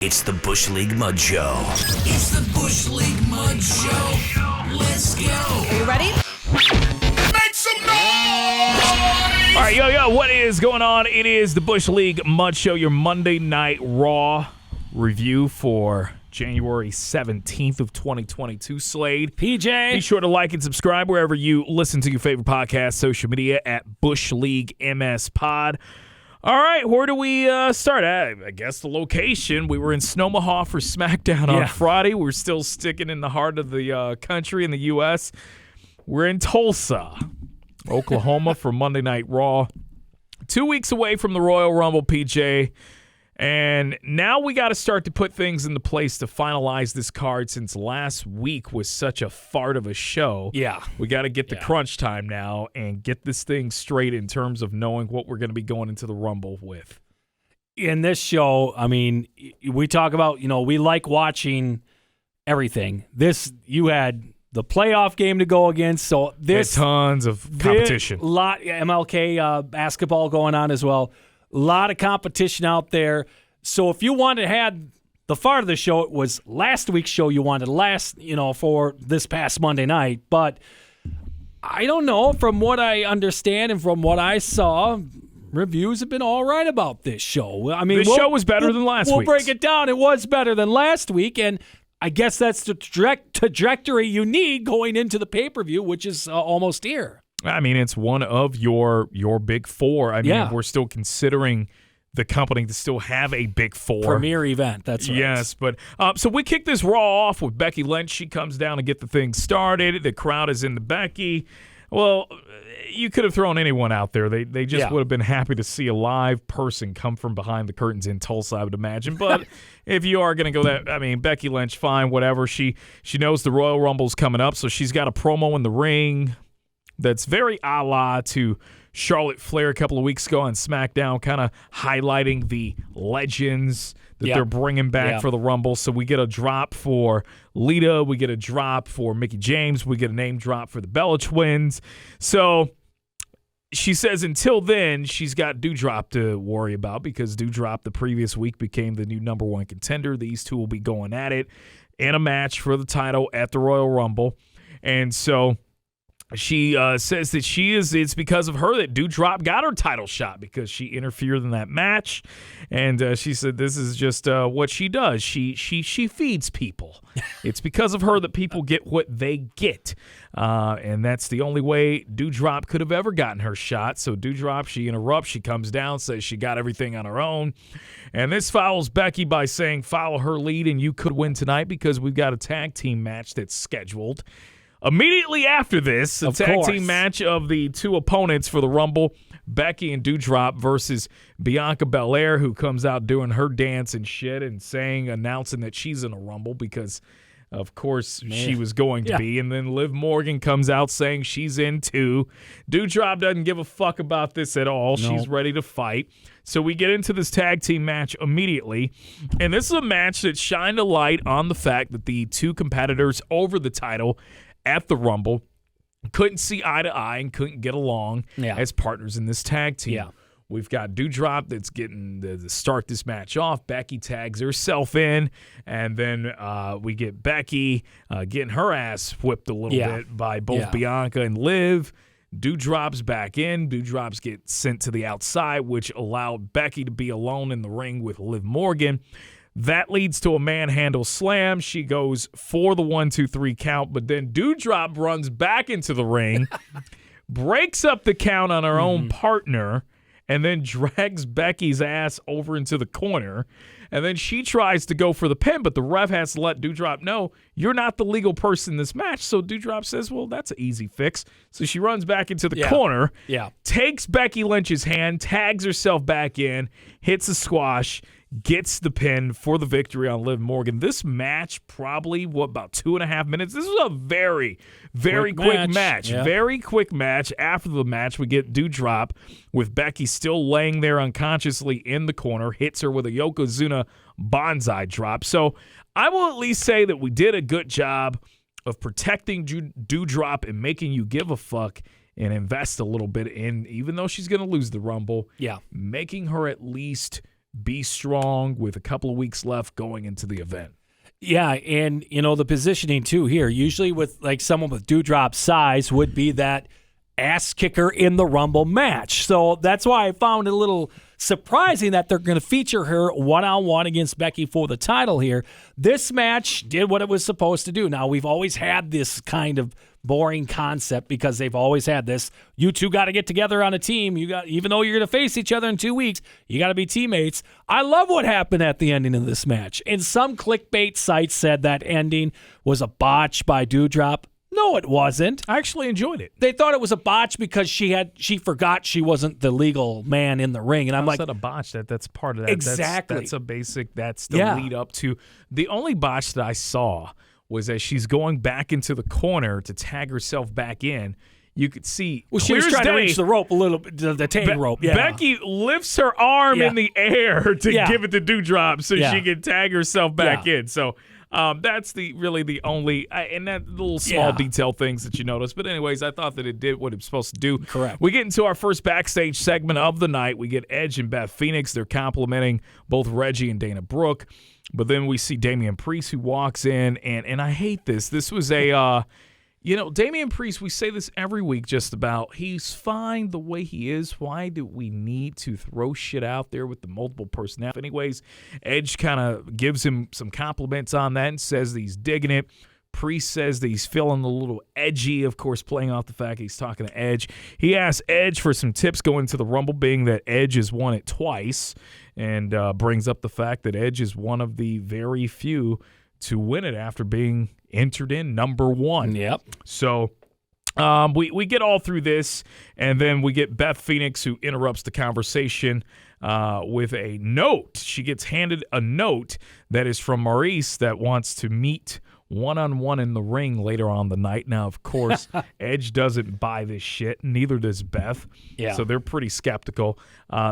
It's the Bush League Mud Show. It's the Bush League Mud Show. Let's go. Are you ready? Make some noise! All right, yo, what is going on? It is the Bush League Mud Show, your Monday Night Raw review for January 17th of 2022. Slade. PJ. Be sure to like and subscribe wherever you listen to your favorite podcast, social media at Bush League MS Pod. All right, where do we start at? I guess the location. We were in Snomaha for SmackDown on Friday. We're still sticking in the heart of the country in the U.S. We're in Tulsa, Oklahoma for Monday Night Raw. 2 weeks away from the Royal Rumble, PJ. And now we got to start to put things into place to finalize this card since last week was such a fart of a show. Yeah. We got to get the crunch time now and get this thing straight in terms of knowing what we're going to be going into the Rumble with. In this show, I mean, we talk about, we like watching everything. You had the playoff game to go against, so this tons of competition. Lot MLK basketball going on as well. A lot of competition out there. So if you wanted to have the fart of the show, it was last week's show you wanted for this past Monday night. But I don't know. From what I understand and from what I saw, reviews have been all right about this show. I mean, this show was better than last week. We'll break it down. It was better than last week, and I guess that's the trajectory you need going into the pay-per-view, which is almost here. I mean, it's one of your big four. I mean, we're still considering the company to still have a big four. Premier event, that's right. Yes, but so we kick this Raw off with Becky Lynch. She comes down to get the thing started. The crowd is into Becky. Well, you could have thrown anyone out there. They just would have been happy to see a live person come from behind the curtains in Tulsa, I would imagine. But if you are going to go Becky Lynch, fine, whatever. She knows the Royal Rumble's coming up, so she's got a promo in the ring that's very a la to Charlotte Flair a couple of weeks ago on SmackDown, kind of highlighting the legends that they're bringing back for the Rumble. So we get a drop for Lita, we get a drop for Mickie James, we get a name drop for the Bella Twins. So she says until then, she's got Doudrop to worry about because Doudrop the previous week became the new number one contender. These two will be going at it in a match for the title at the Royal Rumble. And so she says that it's because of her that Doudrop got her title shot because she interfered in that match. And she said this is just what she does. She feeds people. It's because of her that people get what they get. And that's the only way Doudrop could have ever gotten her shot. So Doudrop, she interrupts. She comes down, says she got everything on her own. And this fouls Becky by saying, follow her lead and you could win tonight because we've got a tag team match that's scheduled. Immediately after this, a tag team match of the two opponents for the Rumble, Becky and Doudrop versus Bianca Belair, who comes out doing her dance and shit and announcing that she's in a Rumble because, of course, she was going to be. And then Liv Morgan comes out saying she's in too. Doudrop doesn't give a fuck about this at all. No. She's ready to fight. So we get into this tag team match immediately. And this is a match that shined a light on the fact that the two competitors over the title at the Rumble couldn't see eye to eye and couldn't get along as partners in this tag team. Yeah. We've got Doudrop that's getting to start this match off. Becky tags herself in, and then we get Becky getting her ass whipped a little bit by both Bianca and Liv. Doudrop's back in. Doudrop's get sent to the outside, which allowed Becky to be alone in the ring with Liv Morgan. That leads to a manhandle slam. She goes for the 1-2-3 count, but then Doudrop runs back into the ring, breaks up the count on her own partner, and then drags Becky's ass over into the corner. And then she tries to go for the pin, but the ref has to let Doudrop know, you're not the legal person in this match. So Doudrop says, well, that's an easy fix. So she runs back into the corner, takes Becky Lynch's hand, tags herself back in, hits a squash, gets the pin for the victory on Liv Morgan. This match probably, about 2.5 minutes? This was a very, very quick match. Yeah. Very quick match. After the match, we get Doudrop with Becky still laying there unconsciously in the corner, hits her with a Yokozuna Banzai drop. So I will at least say that we did a good job of protecting Doudrop and making you give a fuck and invest a little bit in, even though she's going to lose the Rumble, making her at least be strong with a couple of weeks left going into the event. Yeah, and, the positioning, too, here, usually with, like, someone with Doudrop's size would be that ass kicker in the Rumble match. So that's why I found it a little surprising that they're going to feature her one-on-one against Becky for the title here. This match did what it was supposed to do. Now, we've always had this kind of boring concept because they've always had this. You two got to get together on a team. Even though you're going to face each other in 2 weeks, you got to be teammates. I love what happened at the ending of this match. And some clickbait sites said that ending was a botch by Doudrop. No, it wasn't. I actually enjoyed it. They thought it was a botch because she forgot she wasn't the legal man in the ring, and I'm like, that's not a botch. That's part of that. Exactly. That's a basic. That's the lead up to. The only botch that I saw was as she's going back into the corner to tag herself back in. You could see. Well, she was trying to reach the rope a little bit, the tag rope. Yeah. Becky lifts her arm in the air to give it to Doudrop so she can tag herself back in. So. That's really the only and that little small detail things that you notice. But anyways, I thought that it did what it was supposed to do. Correct. We get into our first backstage segment of the night. We get Edge and Beth Phoenix. They're complimenting both Reggie and Dana Brooke. But then we see Damian Priest who walks in, and I hate this. This was a Damian Priest, we say this every week just about, he's fine the way he is. Why do we need to throw shit out there with the multiple personality? Anyways, Edge kind of gives him some compliments on that and says that he's digging it. Priest says that he's feeling a little edgy, of course, playing off the fact he's talking to Edge. He asks Edge for some tips going to the Rumble, being that Edge has won it twice, and brings up the fact that Edge is one of the very few to win it after being entered in number one. Yep. So we get all through this, and then we get Beth Phoenix, who interrupts the conversation with a note. She gets handed a note that is from Maurice that wants to meet one-on-one in the ring later on the night. Now, of course, Edge doesn't buy this shit. Neither does Beth. Yeah. So they're pretty skeptical.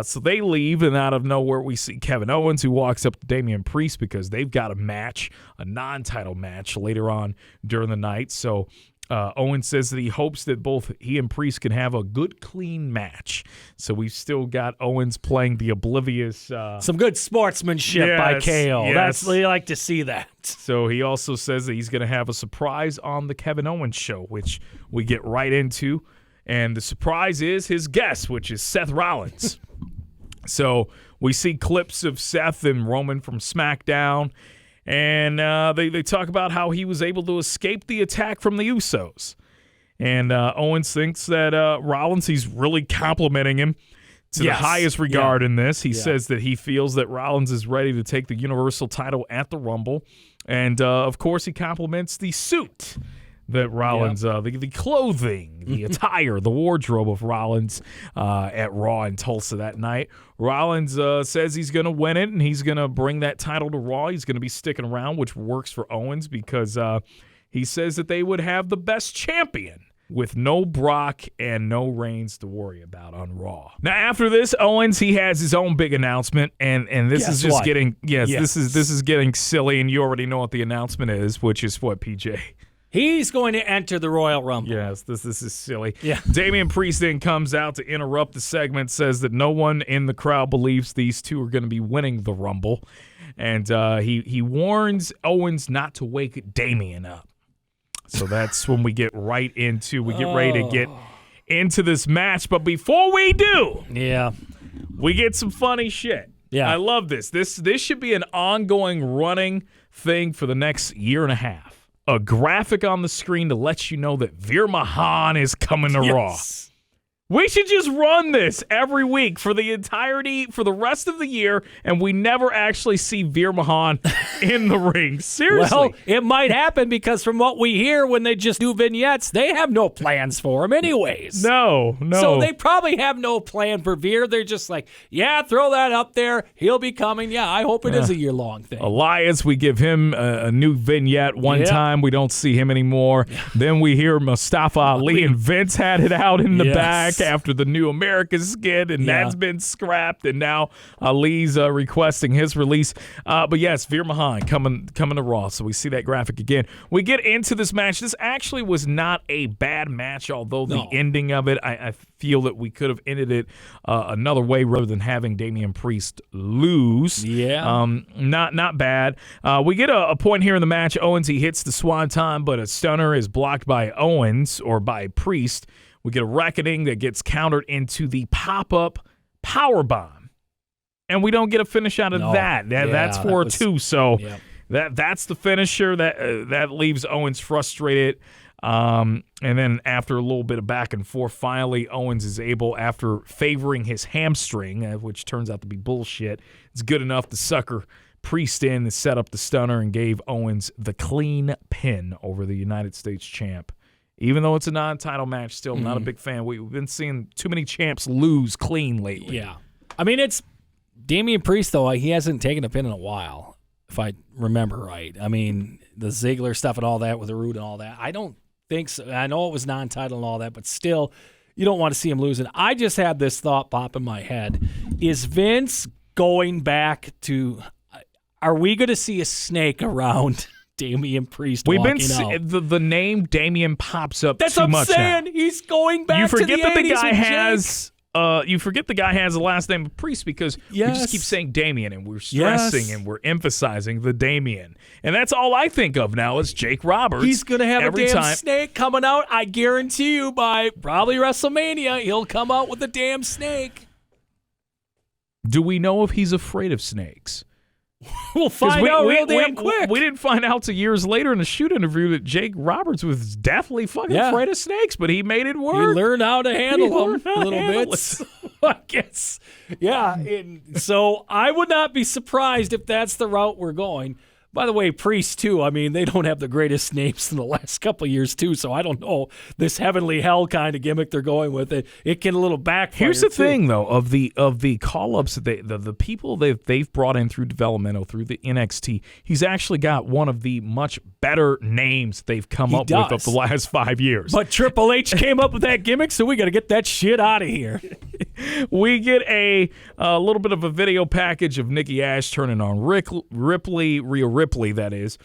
So they leave, and out of nowhere, we see Kevin Owens, who walks up to Damian Priest because they've got a match, a non-title match later on during the night. So Owens says that he hopes that both he and Priest can have a good, clean match. So we've still got Owens playing the oblivious. Some good sportsmanship by KO. Yes. We like to see that. So he also says that he's going to have a surprise on the Kevin Owens show, which we get right into. And the surprise is his guest, which is Seth Rollins. So we see clips of Seth and Roman from SmackDown. And they talk about how he was able to escape the attack from the Usos. And Owens thinks that Rollins, he's really complimenting him to the highest regard in this. He says that he feels that Rollins is ready to take the Universal title at the Rumble. And, of course, he compliments the suit that Rollins, the clothing, the attire, the wardrobe of Rollins at Raw in Tulsa that night. Rollins says he's going to win it, and he's going to bring that title to Raw. He's going to be sticking around, which works for Owens because he says that they would have the best champion with no Brock and no Reigns to worry about on Raw. Now, after this, Owens, he has his own big announcement, and this is just getting this is getting silly, and you already know what the announcement is, which is what, PJ? He's going to enter the Royal Rumble. Yes, this is silly. Yeah. Damian Priest then comes out to interrupt the segment, says that no one in the crowd believes these two are going to be winning the Rumble. And he warns Owens not to wake Damian up. So that's when we get ready to get into this match. But before we do, we get some funny shit. Yeah. I love this. This should be an ongoing running thing for the next year and a half. A graphic on the screen to let you know that Veer Mahan is coming to Raw. We should just run this every week for the rest of the year, and we never actually see Veer Mahan in the ring. Seriously. Well, it might happen because from what we hear when they just do vignettes, they have no plans for him anyways. No. So they probably have no plan for Veer. They're just like, throw that up there. He'll be coming. Yeah, I hope it is a year-long thing. Elias, we give him a new vignette one time. We don't see him anymore. Then we hear Mustafa Ali and Vince had it out in the back. back after the New America skit, and that's been scrapped, and now Ali's requesting his release. But yes, Veer Mahaan coming to Raw, so we see that graphic again. We get into this match. This actually was not a bad match, although the ending of it, I feel that we could have ended it another way rather than having Damian Priest lose. Yeah. Not bad. We get a point here in the match. Owens, he hits the swanton, but a stunner is blocked by Owens or by Priest. We get a reckoning that gets countered into the pop-up powerbomb. And we don't get a finish out of that. That's 4-2. So that's the finisher. That leaves Owens frustrated. And then after a little bit of back and forth, finally Owens is able, after favoring his hamstring, which turns out to be bullshit, it's good enough to sucker Priest in to set up the stunner and gave Owens the clean pin over the United States champ. Even though it's a non-title match, still not a big fan. We've been seeing too many champs lose clean lately. Yeah. I mean, it's Damian Priest, though. He hasn't taken a pin in a while, if I remember right. I mean, the Ziggler stuff and all that with the Roode and all that, I don't think so. I know it was non-title and all that, but still, you don't want to see him losing. I just had this thought pop in my head. Is Vince going back to... Are we going to see a snake around Damian Priest? We've been the name Damian pops up That's too what I'm much saying. now. He's going back You forget to the that the 80s guy with has. You forget the guy has the last name of Priest because we just keep saying Damian and we're stressing and we're emphasizing the Damian. And that's all I think of now is Jake Roberts. He's going to have every a damn time. snake coming out. I guarantee you by probably WrestleMania, he'll come out with a damn snake. Do we know if he's afraid of snakes? We'll find out real damn quick. We didn't find out till years later in the shoot interview that Jake Roberts was definitely fucking afraid of snakes, but he made it work. He learned how to handle them a little bit. I guess. Yeah. So I would not be surprised if that's the route we're going. By the way, Priest, too, I mean, they don't have the greatest names in the last couple of years, too, so I don't know this heavenly hell kind of gimmick they're going with. It can a little backfire. Here's the thing, though, of the call-ups, the people they've brought in through developmental, through the NXT, he's actually got one of the much better names they've come up with of the last 5 years. But Triple H came up with that gimmick, so we got to get that shit out of here. We get a little bit of a video package of Nikki Ash turning on Rhea Ripley, that is.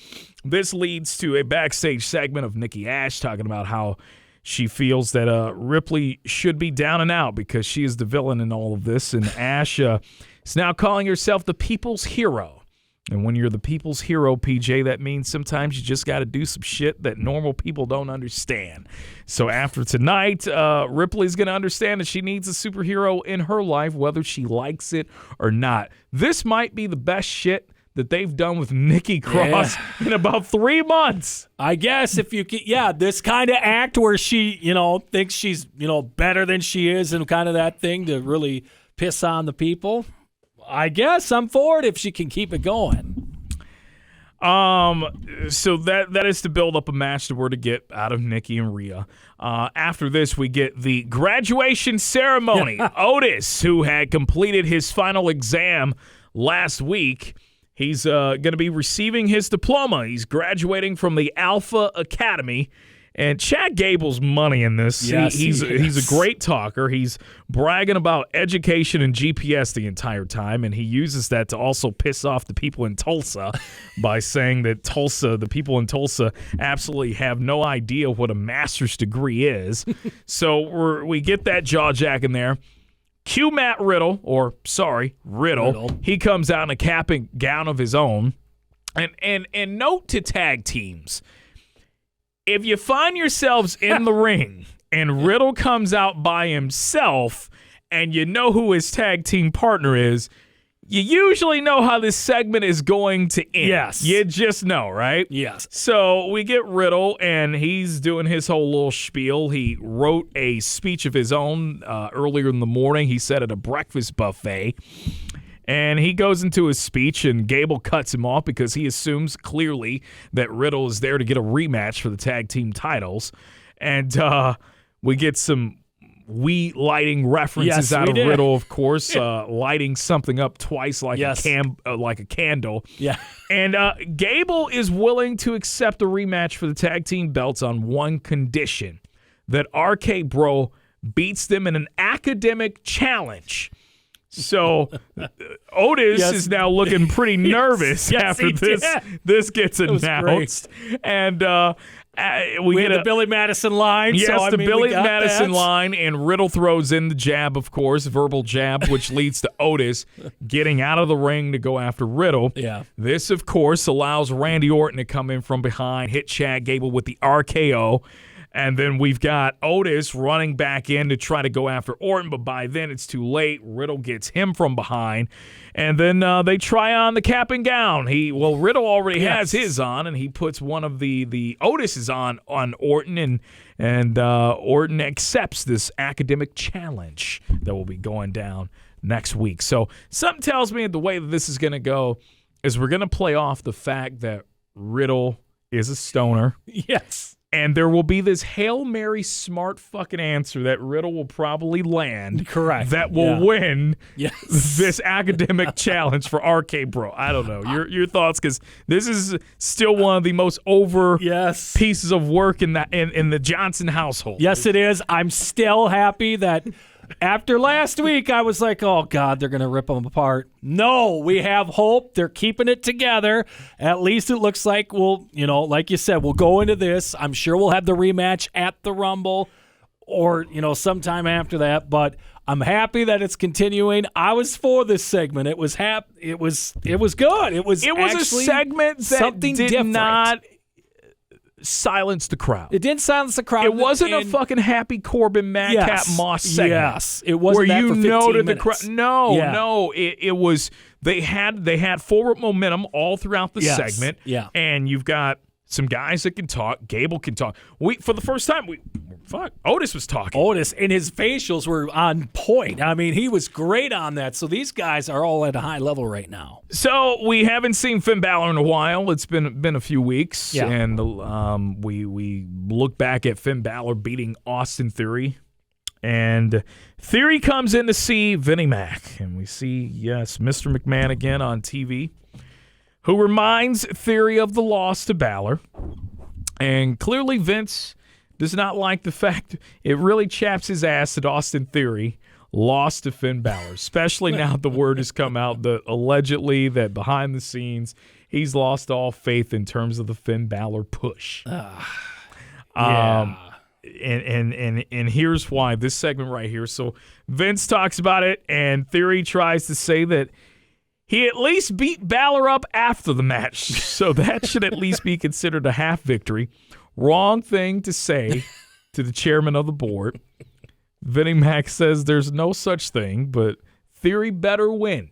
This leads to a backstage segment of Nikki Ash talking about how she feels that Ripley should be down and out because she is the villain in all of this, and Ash is now calling herself the people's hero. And when you're the people's hero, PJ, that means sometimes you just got to do some shit that normal people don't understand. So after tonight, Ripley's going to understand that she needs a superhero in her life, whether she likes it or not. This might be the best shit that they've done with Nikki Cross in about 3 months. I guess if you can, this kind of act where she, thinks she's, better than she is and kind of that thing to really piss on the people. I guess I'm for it if she can keep it going. So that is to build up a match that we're to get out of Nikki and Rhea. After this, we get the graduation ceremony. Otis, who had completed his final exam last week, he's going to be receiving his diploma. He's graduating from the Alpha Academy. And Chad Gable's money in this. Yes, he's a great talker. He's bragging about education and GPS the entire time, and he uses that to also piss off the people in Tulsa by saying that the people in Tulsa absolutely have no idea what a master's degree is. So we get that jaw-jack in there. Cue Matt Riddle. He comes out in a cap and gown of his own. And note to tag teams. If you find yourselves in the ring and Riddle comes out by himself and you know who his tag team partner is, you usually know how this segment is going to end. Yes. You just know, right? Yes. So we get Riddle, and he's doing his whole little spiel. He wrote a speech of his own earlier in the morning. He said at a breakfast buffet. And he goes into his speech, and Gable cuts him off because he assumes clearly that Riddle is there to get a rematch for the tag team titles. And we get some lighting references out of Riddle, of course, lighting something up twice like a candle. Yeah. And Gable is willing to accept a rematch for the tag team belts on one condition, that RK Bro beats them in an academic challenge. So Otis is now looking pretty nervous after this gets announced. And we get the Billy Madison line. Yes, so, the Billy Madison that. line, and Riddle throws in the jab, of course, verbal jab, which leads to Otis getting out of the ring to go after Riddle. Yeah. This, of course, allows Randy Orton to come in from behind, hit Chad Gable with the RKO. And then we've got Otis running back in to try to go after Orton, but by then it's too late. Riddle gets him from behind. And then they try on the cap and gown. Riddle already has his on, and he puts one of the Otis's on Orton, and Orton accepts this academic challenge that will be going down next week. So something tells me the way that this is going to go is we're going to play off the fact that Riddle is a stoner. Yes. And there will be this Hail Mary smart fucking answer that Riddle will probably land. Correct. That will win this academic challenge for RK Bro. I don't know. Your thoughts, because this is still one of the most over pieces of work in the Johnson household. Yes, it is. I'm still happy that after last week, I was like, oh, God, they're going to rip them apart. No, we have hope. They're keeping it together. At least it looks like like you said, we'll go into this. I'm sure we'll have the rematch at the Rumble or, sometime after that. But I'm happy that it's continuing. I was for this segment. It was good. It was a segment that something did different. Not silence the crowd. It didn't silence the crowd. It wasn't a fucking Happy Corbin Madcap Moss segment. Yes, it wasn't where that for 15 the crowd. No, it was. They had forward momentum all throughout the segment. Yeah, and you've got some guys that can talk. Gable can talk. For the first time, Otis was talking. Otis, and his facials were on point. I mean, he was great on that. So these guys are all at a high level right now. So we haven't seen Finn Bálor in a while. It's been a few weeks, and we look back at Finn Bálor beating Austin Theory, and Theory comes in to see Vinnie Mac, and we see Mr. McMahon again on TV, who reminds Theory of the loss to Bálor, and clearly Vince does not like the fact it really chaps his ass that Austin Theory lost to Finn Bálor, especially now the word has come out that allegedly that behind the scenes he's lost all faith in terms of the Finn Bálor push. And here's why, this segment right here. So Vince talks about it, and Theory tries to say that he at least beat Bálor up after the match, so that should at least be considered a half victory. Wrong thing to say to the chairman of the board. Vinnie Mac says there's no such thing, but Theory better win.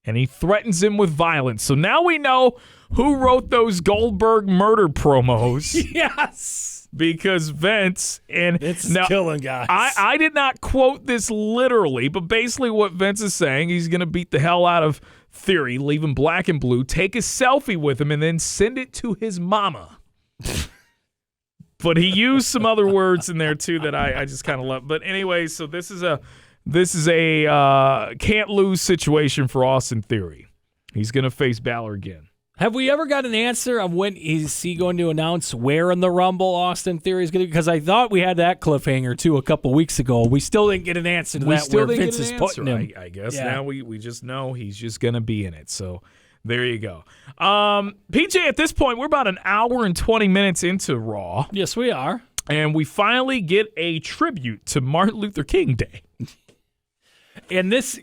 And he threatens him with violence. So now we know who wrote those Goldberg murder promos. Yes. Because Vince is killing guys. I did not quote this literally, but basically what Vince is saying, he's going to beat the hell out of Theory, leave him black and blue, take a selfie with him, and then send it to his mama. But he used some other words in there too that I just kind of love. But anyway, so this is a can't lose situation for Austin Theory. He's going to face Bálor again. Have we ever got an answer on when is he going to announce where in the Rumble Austin Theory is going to be? Because I thought we had that cliffhanger too a couple weeks ago. We still didn't get an answer to that where Vince is putting him. I guess now we just know he's just going to be in it. So there you go. PJ, at this point, we're about an hour and 20 minutes into Raw. Yes, we are. And we finally get a tribute to Martin Luther King Day. And that's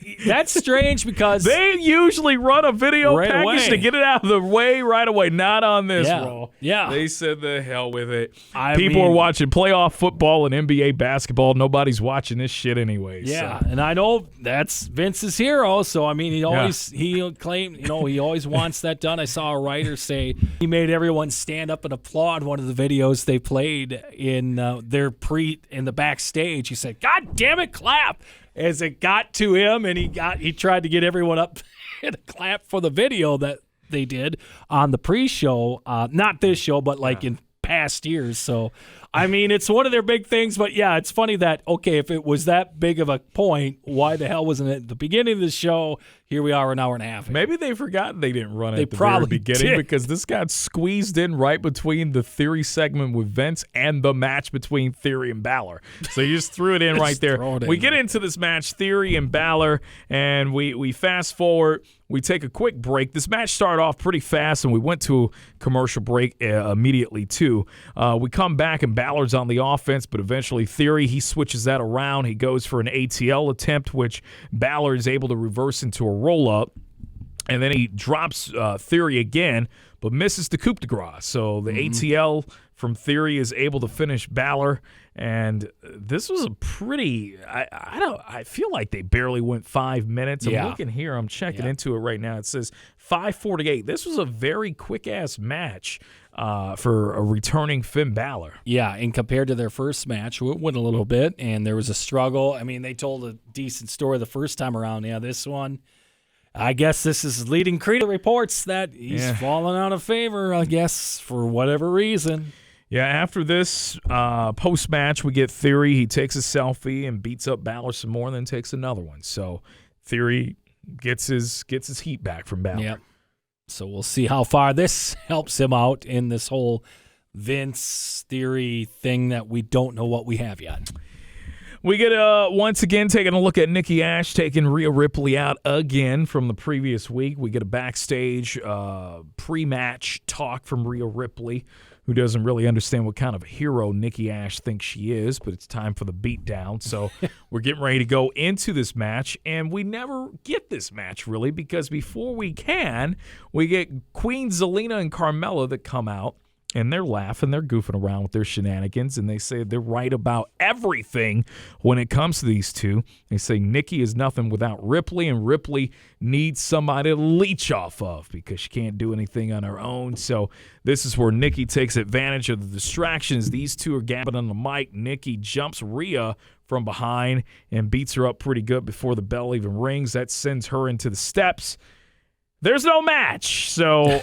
strange because they usually run a video right package away to get it out of the way right away. Not on this Raw. Yeah. They said the hell with it. People are watching playoff football and NBA basketball. Nobody's watching this shit anyway. Yeah, so. And I know that's Vince's hero. So I mean, he claimed, he always wants that done. I saw a writer say he made everyone stand up and applaud one of the videos they played in in the backstage. He said, "God damn it, clap!" As it got to him, and he tried to get everyone up and clap for the video that they did on the pre-show, not this show, but in past years. So, I mean, it's one of their big things. But, yeah, it's funny that, okay, if it was that big of a point, why the hell wasn't it at the beginning of the show? Here we are an hour and a half ago. Maybe they forgot they didn't run it at the very beginning because this got squeezed in right between the Theory segment with Vince and the match between Theory and Bálor. So you just threw it in right there. We get into this match, Theory and Bálor, and we fast forward. We take a quick break. This match started off pretty fast, and we went to a commercial break immediately, too. We come back, and Bálor's on the offense, but eventually Theory, he switches that around. He goes for an ATL attempt, which Bálor is able to reverse into a roll-up. And then he drops Theory again, but misses the coup de grace. So the ATL from Theory is able to finish Bálor. And this was a pretty I feel like they barely went 5 minutes. I'm looking here. I'm checking into it right now. It says 5:48. This was a very quick-ass match for a returning Finn Bálor. Yeah, and compared to their first match, it went a little bit, and there was a struggle. I mean, they told a decent story the first time around. Yeah, this one, I guess this is leading Creed reports that he's fallen out of favor, I guess, for whatever reason. Yeah, after this post-match, we get Theory. He takes a selfie and beats up Bálor some more and then takes another one. So Theory gets his heat back from Bálor. Yep. So we'll see how far this helps him out in this whole Vince Theory thing that we don't know what we have yet. We get, once again, taking a look at Nikki Ash taking Rhea Ripley out again from the previous week. We get a backstage pre-match talk from Rhea Ripley, who doesn't really understand what kind of hero Nikki Ash thinks she is, but it's time for the beatdown. So we're getting ready to go into this match, and we never get this match, really, because before we can, we get Queen Zelina and Carmella that come out, and they're laughing, they're goofing around with their shenanigans, and they say they're right about everything when it comes to these two. They say Nikki is nothing without Ripley, and Ripley needs somebody to leech off of because she can't do anything on her own. So this is where Nikki takes advantage of the distractions. These two are gabbing on the mic. Nikki jumps Rhea from behind and beats her up pretty good before the bell even rings. That sends her into the steps. There's no match. So,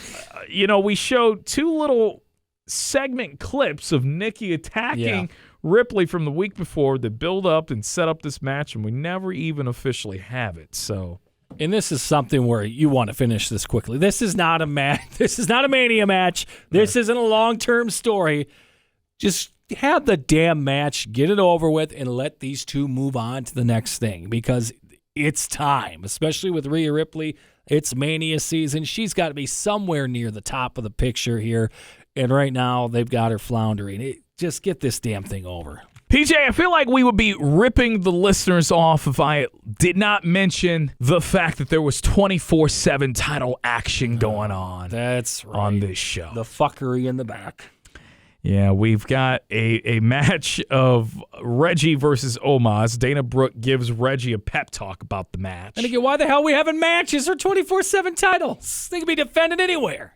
we showed two little segment clips of Nikki attacking Ripley from the week before that build up and set up this match, and we never even officially have it. So, and this is something where you want to finish this quickly. This is not a match. This is not a Mania match. This isn't a long-term story. Just have the damn match, get it over with, and let these two move on to the next thing because it's time, especially with Rhea Ripley. It's Mania season. She's got to be somewhere near the top of the picture here. And right now, they've got her floundering. Just get this damn thing over. PJ, I feel like we would be ripping the listeners off if I did not mention the fact that there was 24/7 title action going on. That's right. On this show. The fuckery in the back. Yeah, we've got a match of Reggie versus Omos. Dana Brooke gives Reggie a pep talk about the match. And again, why the hell are we having matches or 24/7 titles? They can be defended anywhere.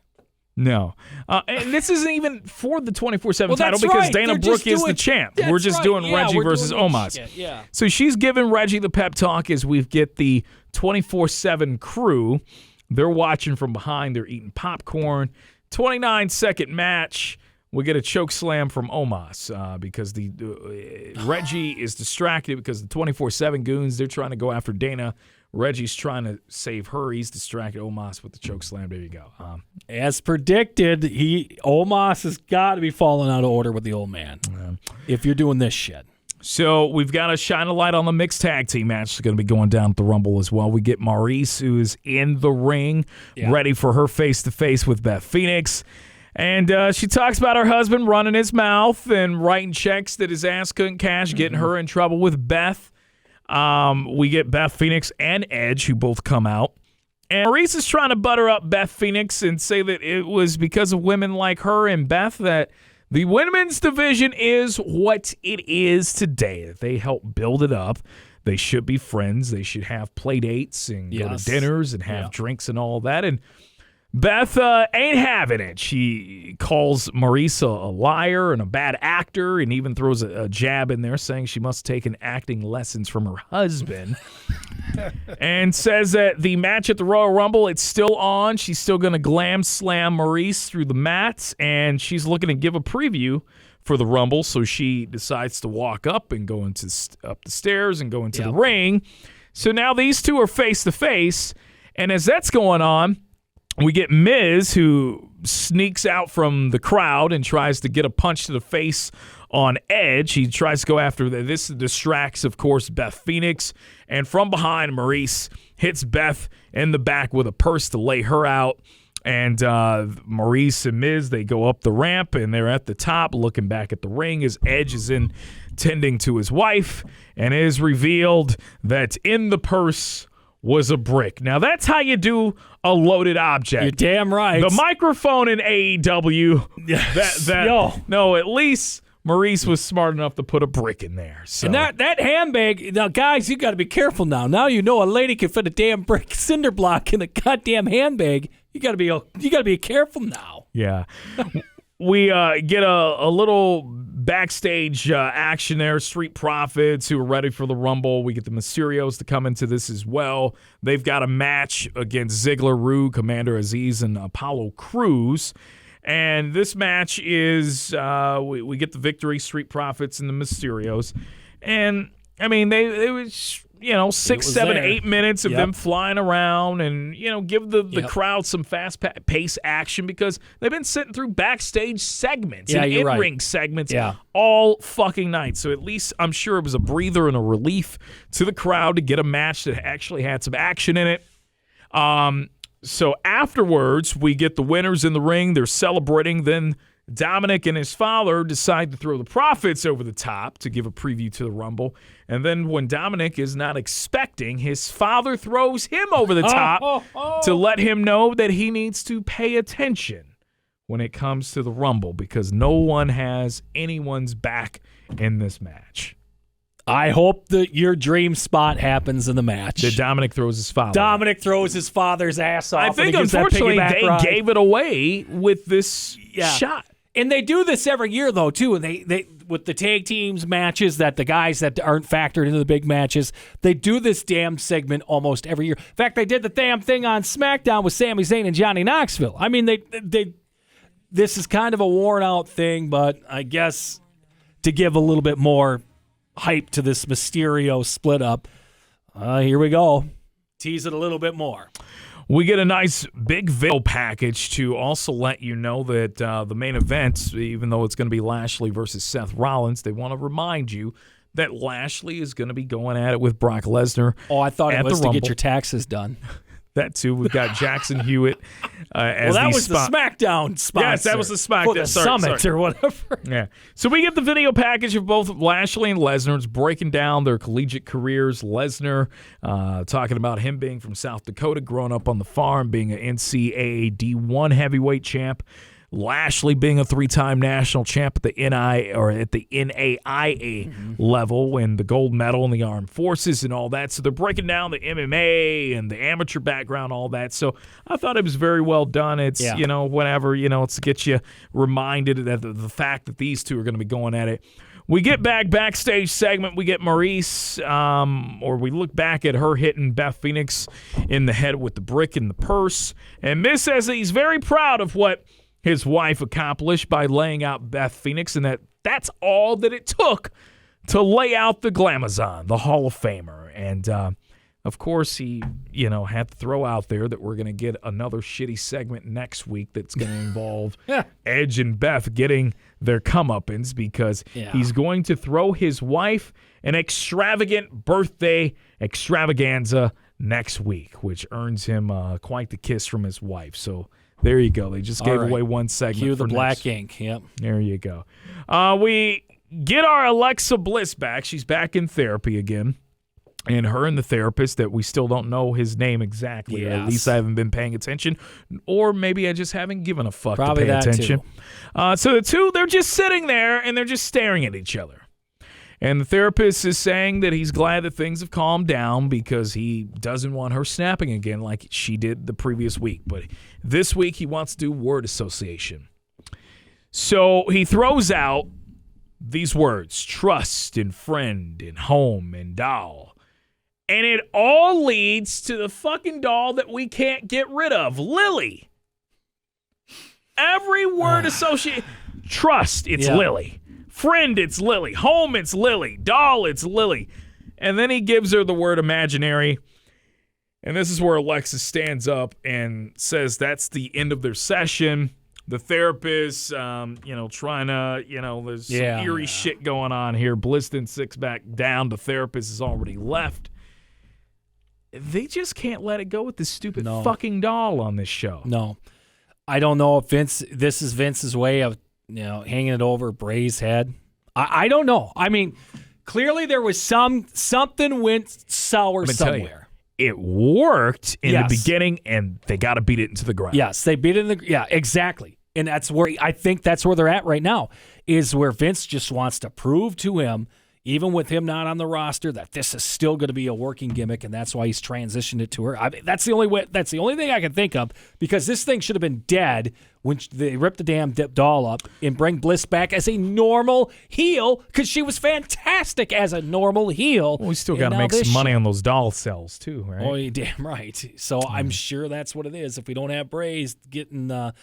No. And this isn't even for the 24/7 title because Dana Brooke is the champ. We're just doing Reggie versus Omos. Yeah. So she's giving Reggie the pep talk as we get the 24/7 crew. They're watching from behind. They're eating popcorn. 29-second match. We get a choke slam from Omos because the Reggie is distracted because the 24/7 goons, they're trying to go after Dana. Reggie's trying to save her. He's distracted Omos with the choke slam. There you go. As predicted, Omos has got to be falling out of order with the old man if you're doing this shit. So we've got to shine a light on the mixed tag team match that's going to be going down at the Rumble as well. We get Maurice, who is in the ring, ready for her face-to-face with Beth Phoenix. And she talks about her husband running his mouth and writing checks that his ass couldn't cash, getting her in trouble with Beth. We get Beth Phoenix and Edge, who both come out. And Maurice is trying to butter up Beth Phoenix and say that it was because of women like her and Beth that the women's division is what it is today. That they help build it up. They should be friends. They should have play dates and go to dinners and have drinks and all that. And Beth ain't having it. She calls Maurice a liar and a bad actor, and even throws a jab in there saying she must take acting lessons from her husband. And says that the match at the Royal Rumble, it's still on. She's still going to glam slam Maurice through the mats, and she's looking to give a preview for the Rumble, so she decides to walk up and go up the stairs and go into the ring. So now these two are face-to-face, and as that's going on, we get Miz, who sneaks out from the crowd and tries to get a punch to the face on Edge. He tries to go after this distracts, of course, Beth Phoenix. And from behind, Maurice hits Beth in the back with a purse to lay her out. And Maurice and Miz, they go up the ramp, and they're at the top looking back at the ring as Edge is in tending to his wife. And it is revealed that in the purse was a brick. Now, that's how you do a loaded object. You're damn right. The microphone in AEW. Yes. No, at least Maurice was smart enough to put a brick in there. So. And that handbag, now, guys, you got to be careful now. Now you know a lady can fit a damn brick cinder block in a goddamn handbag. You got to be careful now. Yeah. We get a little backstage action there. Street Profits, who are ready for the Rumble. We get the Mysterios to come into this as well. They've got a match against Ziggler, Roode, Commander Azeez, and Apollo Crews. And this match is, we get the victory, Street Profits and the Mysterios. And, I mean, they was, 6, 7, 8 minutes of them flying around and, give the crowd some fast-paced action because they've been sitting through backstage segments and in-ring segments all fucking night. So at least I'm sure it was a breather and a relief to the crowd to get a match that actually had some action in it. So afterwards, we get the winners in the ring. They're celebrating. Then Dominik and his father decide to throw the Profits over the top to give a preview to the Rumble. And then when Dominik is not expecting, his father throws him over the top to let him know that he needs to pay attention when it comes to the Rumble because no one has anyone's back in this match. I hope that your dream spot happens in the match. That Dominik throws his father. Dominik throws his father's ass off. I think, unfortunately, they gave it away with this shot. And they do this every year, though, too. And they with the tag teams matches that the guys that aren't factored into the big matches, they do this damn segment almost every year. In fact, they did the damn thing on SmackDown with Sami Zayn and Johnny Knoxville. I mean, this is kind of a worn-out thing, but I guess to give a little bit more hype to this Mysterio split up, here we go. Tease it a little bit more. We get a nice big video package to also let you know that the main event, even though it's going to be Lashley versus Seth Rollins, they want to remind you that Lashley is going to be going at it with Brock Lesnar. Oh, I thought it was to Rumble. get your taxes done. That too. We've got Jackson Hewitt as that was the SmackDown sponsor. Yes, that was the SmackDown. For the Summit or whatever. Yeah. So we get the video package of both Lashley and Lesnar. It's breaking down their collegiate careers. Lesnar talking about him being from South Dakota, growing up on the farm, being an NCAA D1 heavyweight champ. Lashley being a 3-time national champ at the NAIA level and the gold medal in the armed forces and all that. So they're breaking down the MMA and the amateur background, all that. So I thought it was very well done. It's, whatever, it's to get you reminded that the fact that these two are going to be going at it. We get backstage segment. We get Maurice, or we look back at her hitting Beth Phoenix in the head with the brick in the purse. And Miz says that he's very proud of what his wife accomplished by laying out Beth Phoenix, and that's all that it took to lay out the Glamazon, the Hall of Famer. And, of course, he, had to throw out there that we're going to get another shitty segment next week that's going to involve Edge and Beth getting their comeuppance because he's going to throw his wife an extravagant birthday extravaganza next week, which earns him quite the kiss from his wife. So there you go. They just gave away one segment. Cue the black ink. Yep. There you go. We get our Alexa Bliss back. She's back in therapy again. And her and the therapist that we still don't know his name exactly. Or at least I haven't been paying attention. Or maybe I just haven't given a fuck Probably to pay that attention. Too. So the two, they're just sitting there and they're just staring at each other. And the therapist is saying that he's glad that things have calmed down because he doesn't want her snapping again like she did the previous week. But this week he wants to do word association. So he throws out these words, trust and friend and home and doll. And it all leads to the fucking doll that we can't get rid of, Lily. Every word associated. Trust, it's Lily. Friend, it's Lily. Home, it's Lily. Doll, it's Lily. And then he gives her the word imaginary. And this is where Alexis stands up and says that's the end of their session. The therapist, trying to, there's some eerie shit going on here. Bliston sits back down. The therapist has already left. They just can't let it go with this stupid fucking doll on this show. No. I don't know if this is Vince's way of, hanging it over Bray's head. I don't know. I mean, clearly there was something went sour somewhere. It worked in the beginning, and they got to beat it into the ground. Yes, they beat it exactly. And that's where I think that's where they're at right now, is where Vince just wants to prove to him, even with him not on the roster, that this is still going to be a working gimmick, and that's why he's transitioned it to her. That's the only way. That's the only thing I can think of, because this thing should have been dead when they ripped the damn doll up and bring Bliss back as a normal heel, because she was fantastic as a normal heel. Well, we still got to make some money on those doll sales too, right? Oh, you're damn right. So I'm sure that's what it is. If we don't have Bray's getting the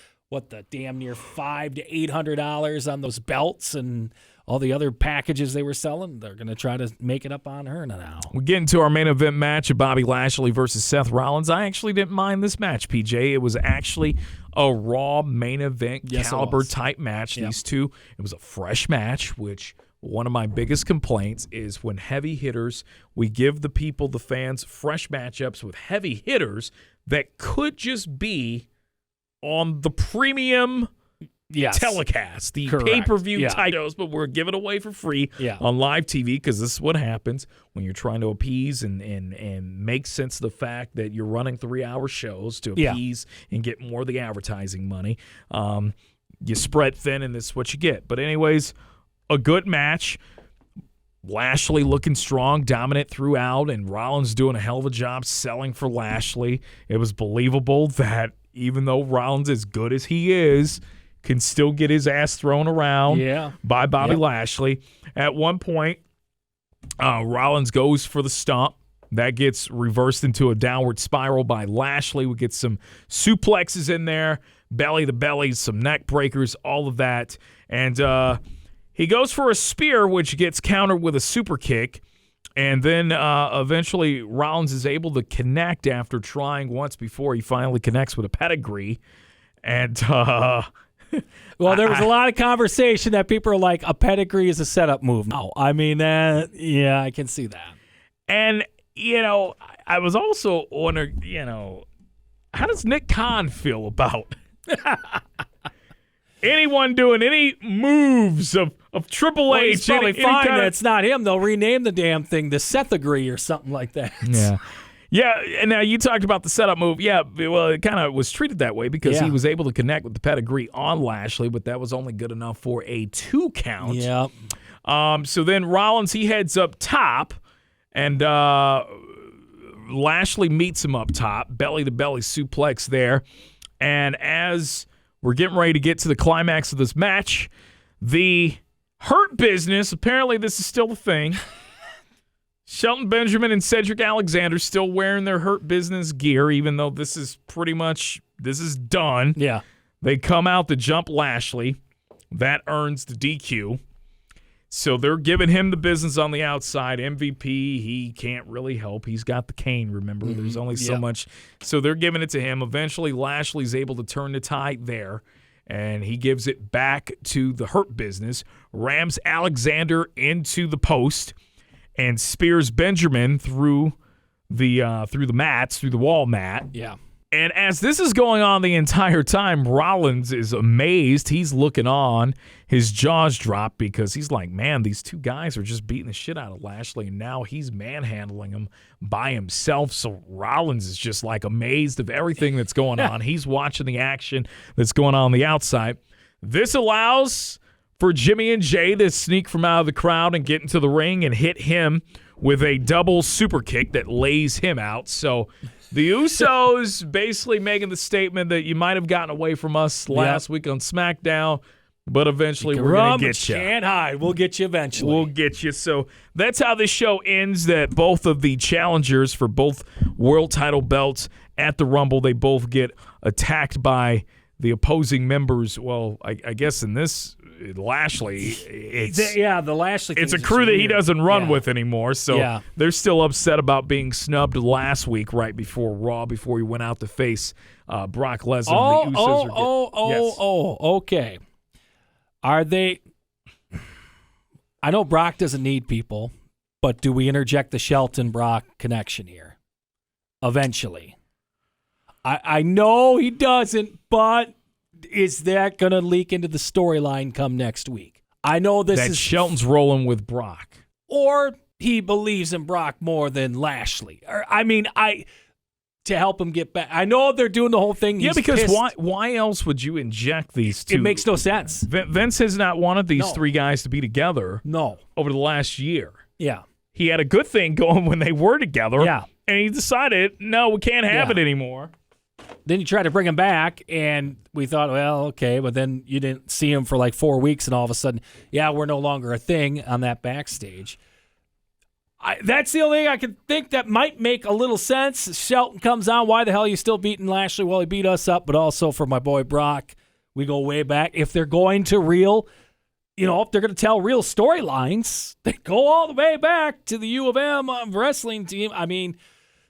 damn near $500 to $800 on those belts and all the other packages they were selling, they're going to try to make it up on her now. We get into our main event match of Bobby Lashley versus Seth Rollins. I actually didn't mind this match, PJ. It was actually a Raw main event caliber type match. Yep. These two, it was a fresh match, which one of my biggest complaints is when heavy hitters, we give the people, the fans, fresh matchups with heavy hitters that could just be on the premium telecast, the pay-per-view titles, but we're giving it away for free on live TV, because this is what happens when you're trying to appease and make sense of the fact that you're running 3-hour shows to appease and get more of the advertising money. You spread thin, and this is what you get. But anyways, a good match. Lashley looking strong, dominant throughout, and Rollins doing a hell of a job selling for Lashley. It was believable that even though Rollins, as good as he is, can still get his ass thrown around by Bobby Lashley. At one point, Rollins goes for the stomp. That gets reversed into a downward spiral by Lashley. We get some suplexes in there, belly to belly, some neck breakers, all of that. And he goes for a spear, which gets countered with a super kick. And then eventually Rollins is able to connect after trying once before. He finally connects with a pedigree. And well, there was a lot of conversation that people are like, a pedigree is a setup move. No, I mean, I can see that. And, I was also wondering, how does Nick Khan feel about anyone doing any moves of Triple H? He's probably fine that it's not him. They'll rename the damn thing the Seth-agree or something like that. Yeah. Yeah, and now you talked about the setup move. Yeah, well, it kind of was treated that way because he was able to connect with the pedigree on Lashley, but that was only good enough for a 2 count. Yeah. So then Rollins, he heads up top, and Lashley meets him up top, belly-to-belly suplex there. And as we're getting ready to get to the climax of this match, the Hurt Business, apparently this is still a thing, Shelton Benjamin and Cedric Alexander still wearing their Hurt Business gear, even though this is done. Yeah. They come out to jump Lashley. That earns the DQ. So they're giving him the business on the outside. MVP, he can't really help. He's got the cane, remember? Mm-hmm. There's only so much. So they're giving it to him. Eventually, Lashley's able to turn the tide there, and he gives it back to the Hurt Business, rams Alexander into the post, and spears Benjamin through the mats, through the wall mat. Yeah. And as this is going on the entire time, Rollins is amazed. He's looking on. His jaws drop because he's like, man, these two guys are just beating the shit out of Lashley, and now he's manhandling him by himself. So Rollins is just like amazed of everything that's going on. He's watching the action that's going on the outside. This allows for Jimmy and Jay to sneak from out of the crowd and get into the ring and hit him with a double super kick that lays him out. So the Usos basically making the statement that you might have gotten away from us last week on SmackDown, but eventually we're going to get you. Can't hide. We'll get you eventually. We'll get you. So that's how this show ends, that both of the challengers for both world title belts at the Rumble, they both get attacked by the opposing members. Well, I guess in this, Lashley, the Lashley thing it's a crew that he doesn't run with anymore, so they're still upset about being snubbed last week right before Raw, before he went out to face Brock Lesnar. Okay. Are they – I know Brock doesn't need people, but do we interject the Shelton-Brock connection here eventually? I know he doesn't, but is that going to leak into the storyline come next week? I know this is Shelton's rolling with Brock. Or he believes in Brock more than Lashley. To help him get back. I know they're doing the whole thing. Yeah, because why else would you inject these two? It makes no sense. Vince has not wanted these three guys to be together over the last year. Yeah. He had a good thing going when they were together. Yeah. And he decided, no, we can't have it anymore. Then you try to bring him back, and we thought, well, okay, but then you didn't see him for like 4 weeks, and all of a sudden, we're no longer a thing on that backstage. That's the only thing I can think that might make a little sense. Shelton comes on. Why the hell are you still beating Lashley? Well, he beat us up, but also for my boy Brock, we go way back. If they're going to if they're going to tell real storylines, they go all the way back to the U of M wrestling team.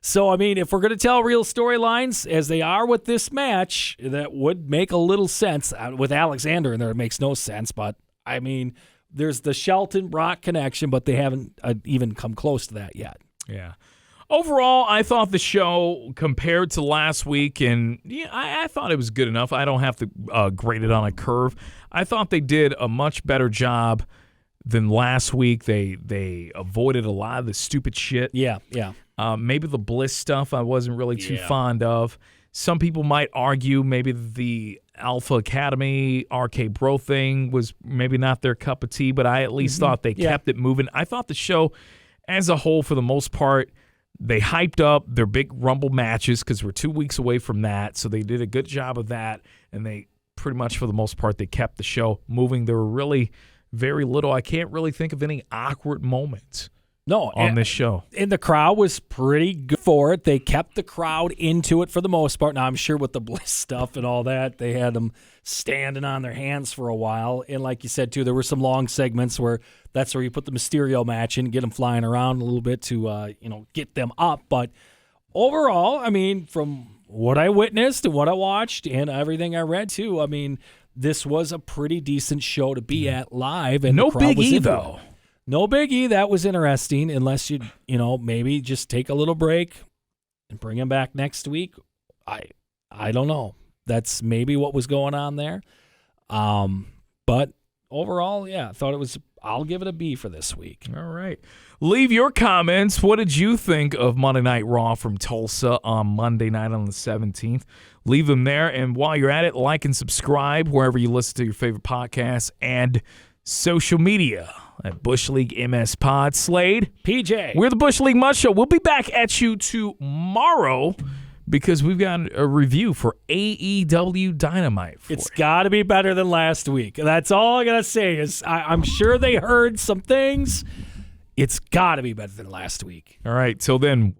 If we're going to tell real storylines, as they are with this match, that would make a little sense. With Alexander in there, it makes no sense, but, there's the Shelton-Brock connection, but they haven't even come close to that yet. Yeah. Overall, I thought the show, compared to last week, and I thought it was good enough. I don't have to grade it on a curve. I thought they did a much better job than last week. They avoided a lot of the stupid shit. Yeah. Maybe the Bliss stuff I wasn't really too fond of. Some people might argue maybe the Alpha Academy RK Bro thing was maybe not their cup of tea, but I at least thought they kept it moving. I thought the show as a whole, for the most part, they hyped up their big Rumble matches because we're 2 weeks away from that, so they did a good job of that, and they pretty much, for the most part, they kept the show moving. There were really very little. I can't really think of any awkward moments. On this show. And the crowd was pretty good for it. They kept the crowd into it for the most part. Now, I'm sure with the Bliss stuff and all that, they had them standing on their hands for a while. And like you said, too, there were some long segments where that's where you put the Mysterio match in, get them flying around a little bit to, get them up. But overall, from what I witnessed and what I watched and everything I read, too, this was a pretty decent show to be at live. And no biggie, though. No biggie. That was interesting, unless you maybe just take a little break and bring him back next week. I don't know. That's maybe what was going on there. But overall, I thought it was. I'll give it a B for this week. All right. Leave your comments. What did you think of Monday Night Raw from Tulsa on Monday night on the 17th? Leave them there. And while you're at it, like and subscribe wherever you listen to your favorite podcasts and social media at Bush League MS Pod. Slade, PJ, we're the Bush League Mud Show. We'll be back at you tomorrow because we've got a review for AEW Dynamite. It's got to be better than last week. That's all I got to say is I'm sure they heard some things. It's got to be better than last week. All right, till then.